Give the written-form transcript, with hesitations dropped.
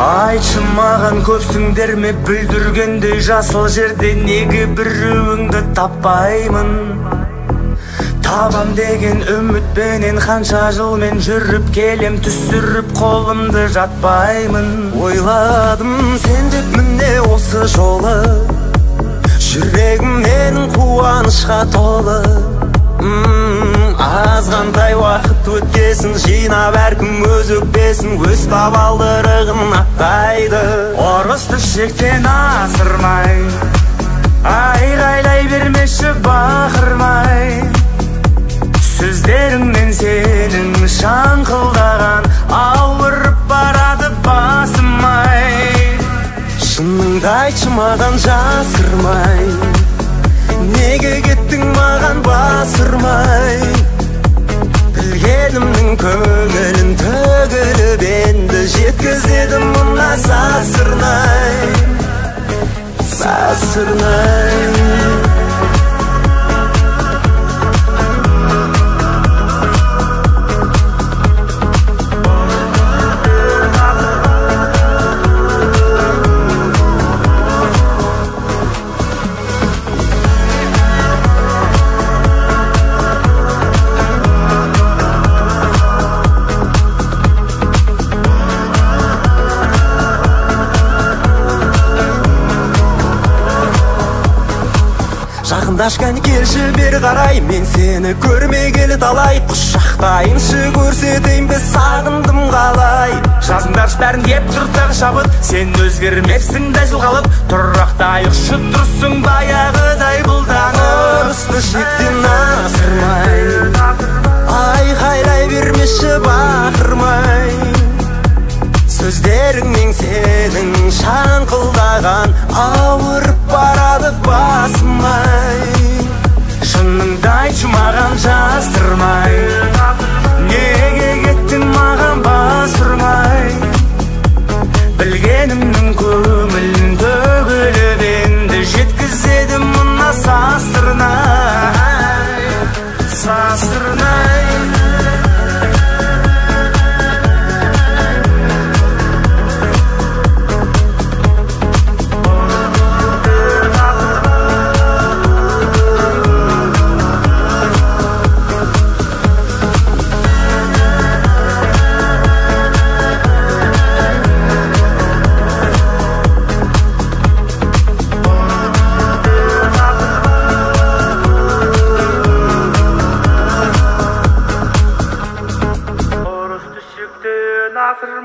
Айтшы маған көпсіңдер ме бүлдіргендей жасыл жерде неге біреуіңді таппаймын. Табам деген үмітпенен қанша жыл мен жүріп келем, түсіріп қолымды жатпаймын. Ойладым сен деп міне осы жолы, жүрегім менің қуанышқа толы. Азғантай уақыт өткесін, жинап әркім өз өкпесін, өз табалдырығын аттайды. Ұрысты шектен асырмай, айғайлай бермеші бақырмай. Сөздеріңнен сенің шаңқылдаған ауырып барады басымай. Шыныңды айтшы маған жасырмай, неге кеттің маған басырмай. Білгенімнің көңілін төгіліп енді жеткізедім мына сасырнай, сасырнай. Жақындашқан келші бері қарай, мен сені көрмегелі талай. Құшақтайыншы көрсетейін бе сағындым қалай. Жазыңдаршы бәрін кеп тұртағы шабыт, сен өзгермепсің дәл қалып. Тұрақтай ұшы тұрсың баяғыдай бұлданып. Ұрысты шектен асырмай, айқайлай бермеші бақырмай. Сөздеріңнен сенің шаңқылдаған ауырып барады басымай. Шыныңды айтшы маған жасырмай, неге кеттің маған басырмай. Білгенімнің көңілін төгіліп енді жеткізеді мына сасырнай, сасырнай. Not for